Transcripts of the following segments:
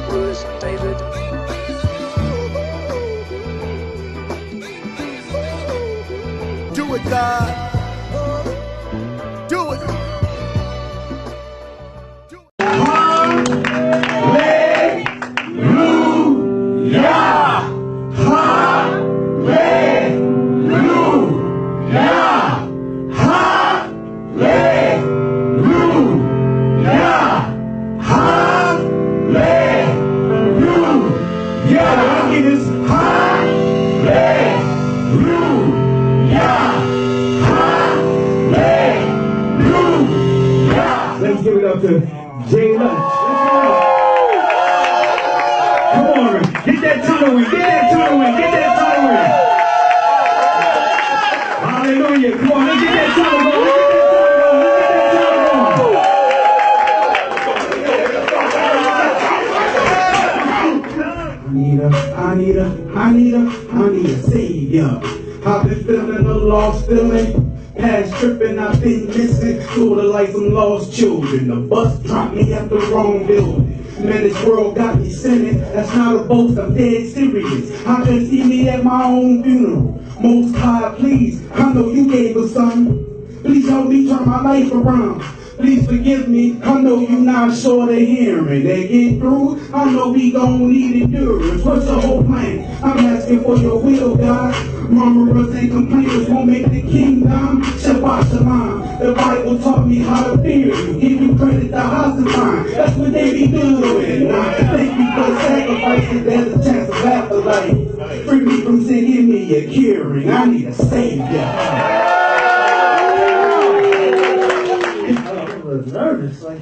Listen, David. Do it, God. Do it. Let's give it up to J Lunch. Come on, get that tunnel in, get that tunnel in, get that tunnel in. Hallelujah. Come on, let's get that tunnel going, let's get that tunnel going. I need a savior. I've been feeling a lost feeling. Past tripping, I've been missing, sorta like some lost children. The bus dropped me at the wrong building. Man, this world got me sinning. That's not a boast, I'm dead serious. I can see me at my own funeral. Most High, please, I know you gave us some. Please help me turn my life around. Please forgive me, I know you're not short of hearing. They get through, I know we gon' need endurance. What's the whole plan? I'm asking for your will, God. Murmurers and complainers won't make the kingdom. Shabbat shalom. The Bible taught me how to fear you. Give you credit to Hasatan. That's what they be doing. Now, thank you for sacrifices. There's a chance of afterlife. Free me from sin, give me a curing. I need a savior. Nervous, like,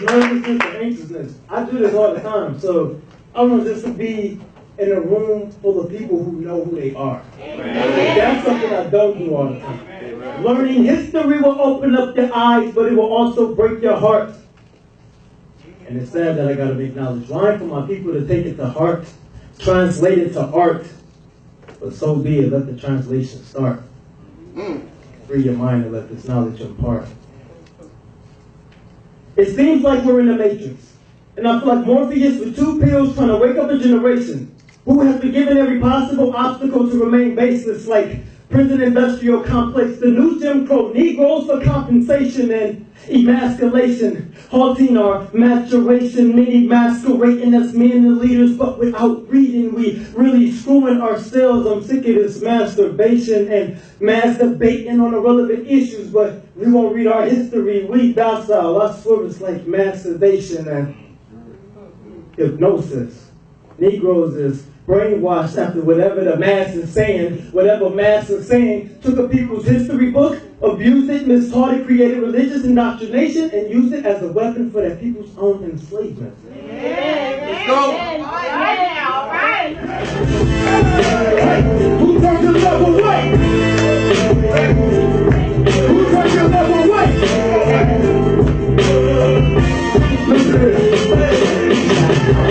nervousness and anxiousness. I do this all the time, so I want just to be in a room full of people who know who they are. That's something I don't do all the time. Learning history will open up your eyes, but it will also break your heart. And it's sad that I got to make knowledge line for my people to take it to heart, translate it to art. But so be it, let the translation start. Free your mind and let this knowledge impart. It seems like we're in the Matrix. And I feel like Morpheus with 2 pills trying to wake up a generation who has been given every possible obstacle to remain baseless, like prison industrial complex, the new Jim Crow, Negroes for compensation and emasculation, halting our maturation, many masquerading as men and leaders, but without reading, we really screwing ourselves. I'm sick of this masturbation and masturbating on irrelevant issues, but we won't read our history. We docile. I swear it's like masturbation and hypnosis. Negroes is brainwashed after whatever the mass is saying, whatever mass is saying, took a people's history book, abused it, mistaught it, created religious indoctrination, and used it as a weapon for their people's own enslavement. Let's go. All right. Who turned your love away? Who turned your love away? Listen to this.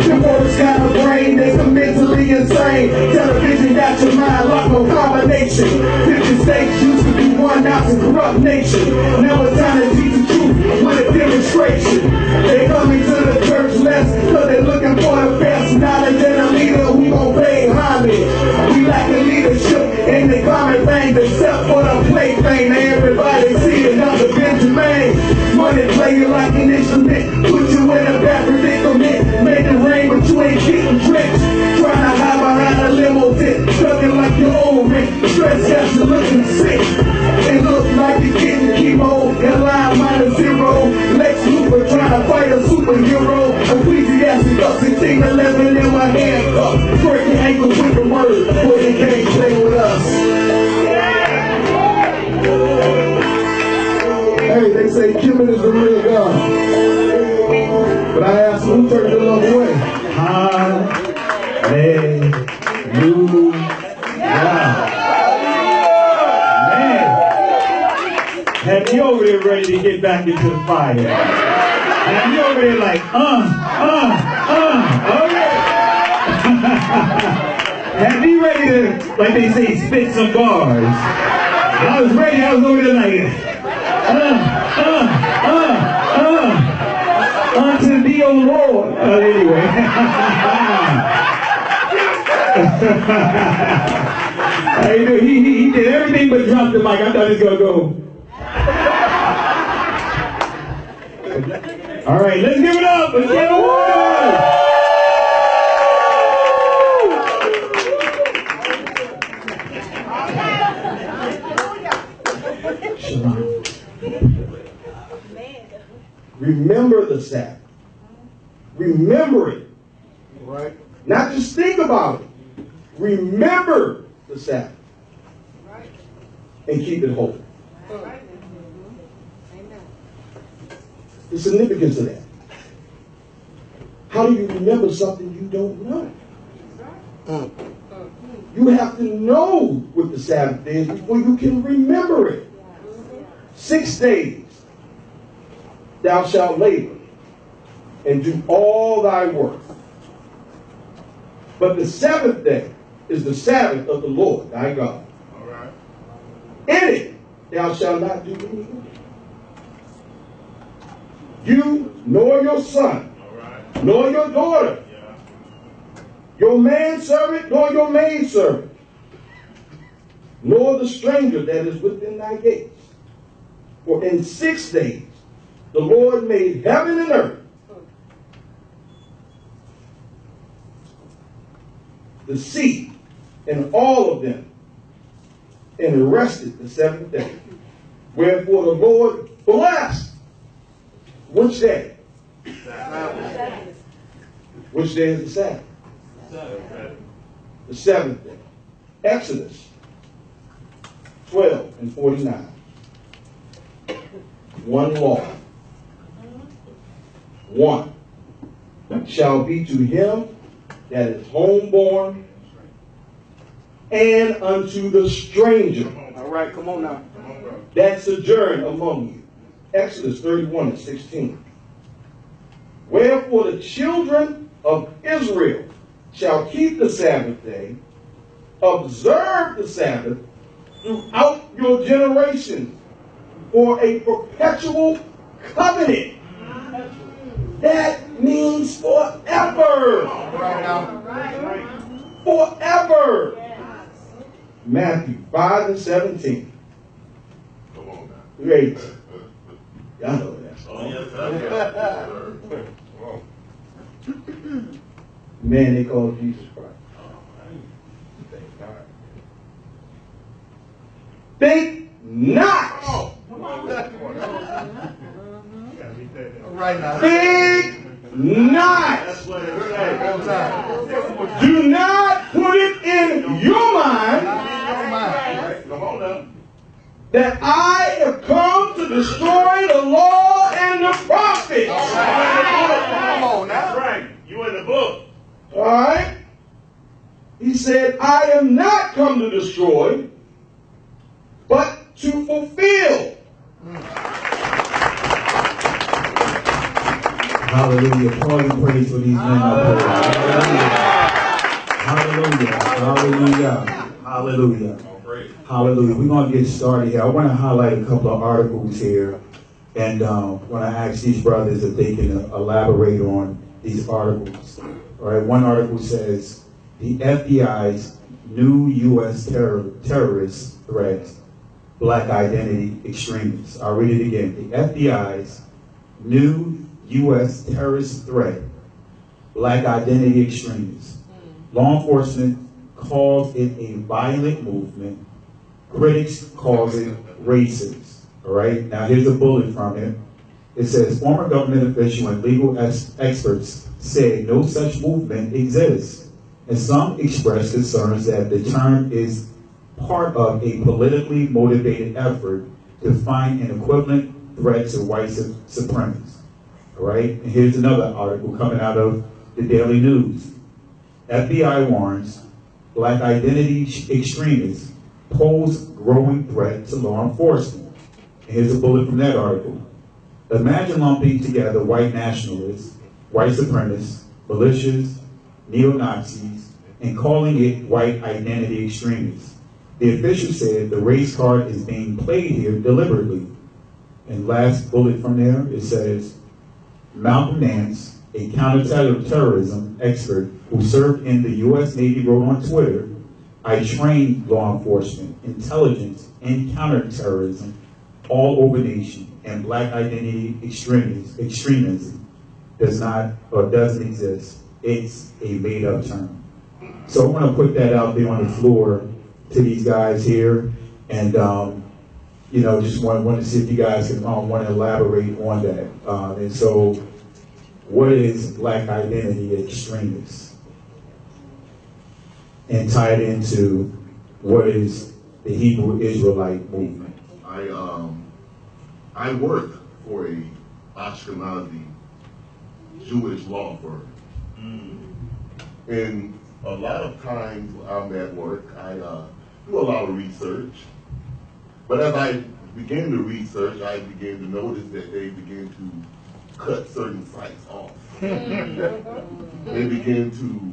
Them boys got a brain that's mentally insane. Television got your mind locked on combination. 50 states used to be one ounce in corrupt nation. Now it's time to teach the truth with a demonstration. They coming to the church less cause they looking for the best knowledge and a leader we gon' pay homage. We lack the leadership in the common thing except for the play thing. Now everybody see another Benjamin. Money play you like an instrument. Put you in a bad predicament. Make it rain but you ain't getting drenched. Trying to hide behind a limo tent. Looking like your old rent. Stress got you looking sick. It looks like you're getting chemo. Your line -0. Lex Luthor trying to fight a superhero. Ecclesiastes up 16:11 in my handcuff. Break your ankles with the word. Boy, they can't play with us. Hey, they say Kimmin is the real God. But I asked who turned your love away? Hallelujah. Man, have you over there ready to get back into the fire? Have you over there like, okay. Had me ready to, like they say, spit some bars. I was ready, I was over there like, unto thee, O Lord. Anyway. He did everything but drop the mic. I thought he was going to go. All right, let's give it up. Let's give it up. Remember the Sabbath. Remember it. Right. Not just think about it. Remember the Sabbath. And keep it holy. The significance of that. How do you remember something you don't know? You have to know what the Sabbath is before you can remember it. 6 days thou shalt labor and do all thy work. But the seventh day is the Sabbath of the Lord thy God. All right. In it thou shalt not do any work. You nor your son, All right. nor your daughter, Yeah. your manservant nor your maidservant, nor the stranger that is within thy gates. For in 6 days the Lord made heaven and earth, the sea, and all of them, and rested the seventh day. Wherefore the Lord blessed. Which day? Sabbath. Which day is the Sabbath? Sabbath. The seventh day. Exodus 12 and 49. One law. One shall be to him that is homeborn and unto the stranger. All right, come on now. That sojourn among you. Exodus 31 and 16. Wherefore the children of Israel shall keep the Sabbath day, observe the Sabbath throughout your generations for a perpetual covenant. That means forever. Right now. Forever. Matthew 5 and 17. Come on now. Great. Y'all know that. Oh, yes, sir. Man, they call Jesus Christ. Think not. Right now. Think not. That's what it is. Do not put it in your mind Come on now. that I have come to destroy the law and the prophets. Come on now. That's right. You in the book. All right? He said, I am not come to destroy, but to fulfill. Hallelujah. Call and praise for these men up here. Hallelujah. Hallelujah. Hallelujah. Hallelujah. We're going to get started here. I want to highlight a couple of articles here. And when I ask these brothers if they can elaborate on these articles. All right. One article says, the FBI's new U.S. terrorist threat, black identity extremists. I'll read it again. The FBI's new U.S. terrorist threat, black identity extremists. Law enforcement calls it a violent movement. Critics calls it racist. All right. Now here's a bullet from it. It says, former government official and legal experts say no such movement exists, and some express concerns that the term is part of a politically motivated effort to find an equivalent threat to white supremacists. All right, and here's another article coming out of the Daily News. FBI warns black identity extremists pose growing threat to law enforcement. And here's a bullet from that article. Imagine lumping together white nationalists, white supremacists, militias, neo-Nazis, and calling it white identity extremists. The official said the race card is being played here deliberately. And last bullet from there, it says, Malcolm Nance, a counterterrorism expert who served in the U.S. Navy, wrote on Twitter, I trained law enforcement, intelligence, and counterterrorism all over the nation, and black identity extremism does not or doesn't exist. It's a made-up term. So I want to put that out there on the floor to these guys here, and you know, just want to see if you guys can want to elaborate on that. And so, what is black identity extremists? And tie it into what is the Hebrew Israelite movement? I work for a Ashkenazi Jewish law firm. And a lot of times I'm at work, I do a lot of research. But as I began to research, I began to notice that they began to cut certain sites off. They began to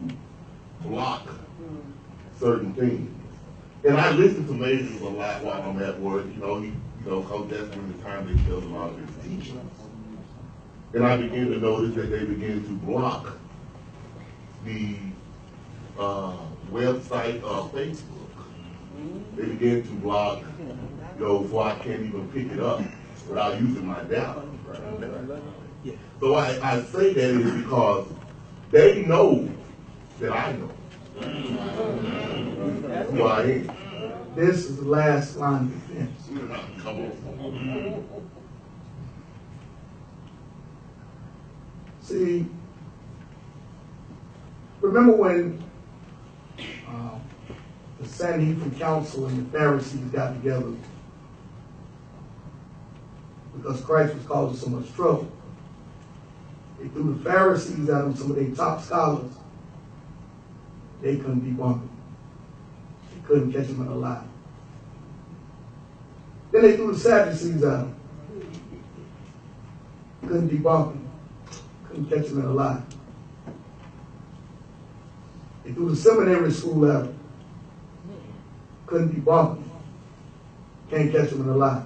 block certain things. And I listen to Moses a lot while I'm at work, because that's when the time they killed a lot of his teachers. And I began to notice that they began to block the website of Facebook. They began to block, so I can't even pick it up without using my data. So I say that is because they know that I know who I am. This is the last line of defense. Come on. See, remember when the Sanhedrin council and the Pharisees got together because Christ was causing so much trouble? They threw the Pharisees at him, some of their top scholars. They couldn't debunk him. They couldn't catch him in a lie. Then they threw the Sadducees at him. Couldn't debunk him. Couldn't catch him in a lie. They threw the seminary school at him. Couldn't debunk him. Can't catch him in a lie.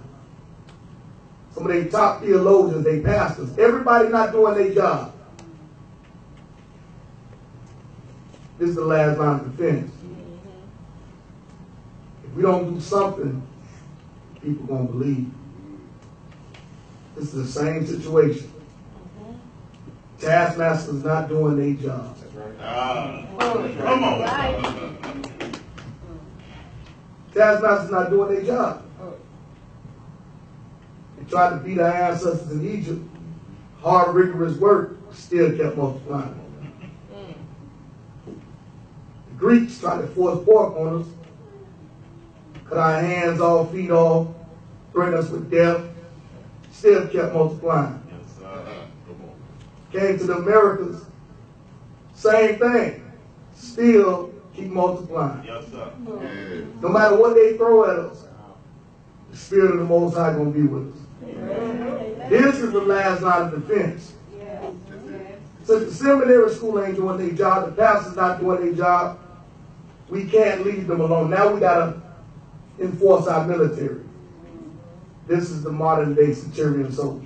Some of their top theologians, they pastors, everybody not doing their job. This is the last line of defense. If we don't do something, people gonna believe. This is the same situation. Taskmasters not doing their job. Come on. Taskmasters not doing their job. They tried to beat our ancestors in Egypt. Hard, rigorous work still kept multiplying. The Greeks tried to force pork on us. Cut our hands off, feet off, threaten us with death. Still kept multiplying. Came to the Americas, same thing. Still keep multiplying. Yes, sir. No matter what they throw at us, the Spirit of the Most High gonna be with us. This is the last line of defense. Since the seminary school ain't doing their job, the pastor's not doing their job, we can't leave them alone. Now we gotta enforce our military. This is the modern day centurion soldiers.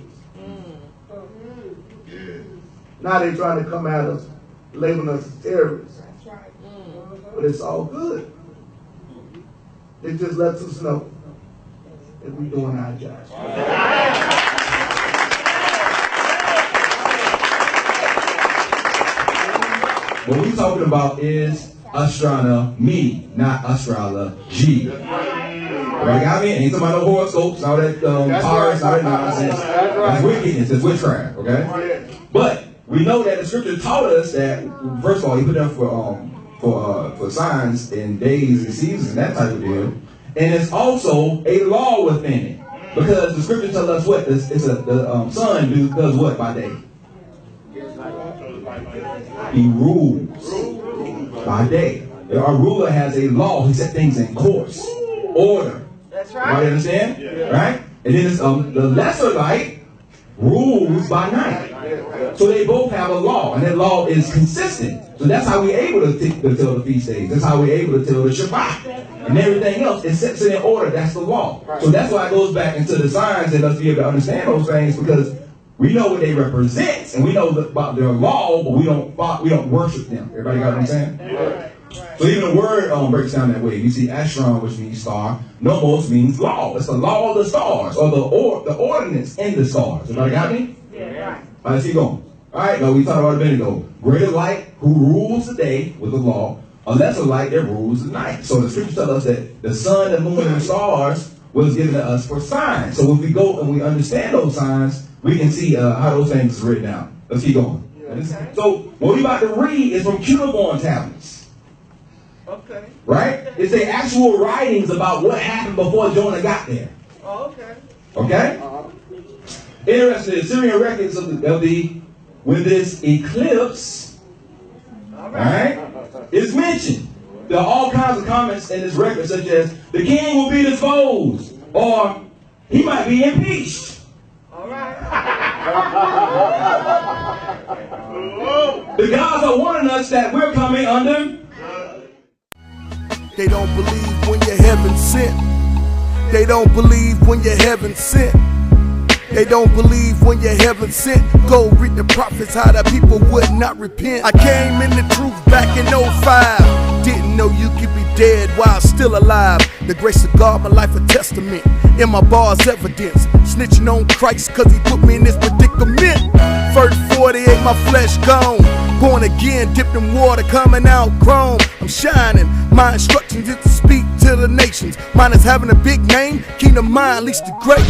Now they're trying to come at us, labeling us as terrorists. But it's all good. It just lets us know that we're doing our job. What we're talking about is astronomy, not astrology. Right, got me? Ain't talking about no horoscopes, all that cards, all that nonsense. That's wickedness, that's witchcraft, okay? But we know that the scripture taught us that, first of all, he put up for signs and days and seasons and that type of deal. And it's also a law within it. Because the scripture tells us what? The sun does what by day? He rules by day. Our ruler has a law. He set things in course, order. That's right. You understand? Yeah. Right? And then it's, the lesser light rules by night. So they both have a law, and that law is consistent. So that's how we're able to tell the feast days. That's how we're able to tell the Shabbat. And everything else is set in order. That's the law. So that's why it goes back into the signs and us be able to understand those things, because we know what they represent and we know about their law, but we don't worship them. Everybody got what I'm saying? So even the word breaks down that way. You see Ashram, which means star. Nomos means law. It's the law of the stars, or the ordinance in the stars. Everybody got me? Yeah. All right, let's keep going. All right, now we talked about a minute ago. Greater light who rules the day with the law, a lesser light that rules the night. So the scriptures tell us that the sun, the moon, and the stars was given to us for signs. So if we go and we understand those signs, we can see how those things are written down. Let's keep going. Okay. So what we about to read is from cuneiform tablets. Okay. Right? It's the actual writings about what happened before Jonah got there. Oh, okay. Okay? Interesting. The Syrian records of when this eclipse, all right, is mentioned. There are all kinds of comments in this record, such as the king will be disposed, or he might be impeached. All right. The gods are warning us that we're coming under. They don't believe when you're heaven sent. They don't believe when you're heaven sent. They don't believe when you're heaven sent. Go read the prophets how the people would not repent. I came in the truth back in 05. Didn't know you could be dead while still alive. The grace of God, my life a testament. In my bars evidence. Snitching on Christ cause he put me in this predicament. First 48, my flesh gone. Born again, dipped in water, coming out grown. I'm shining. My instructions is to speak to the nations. Mine is having a big name. Kingdom mind leads to great.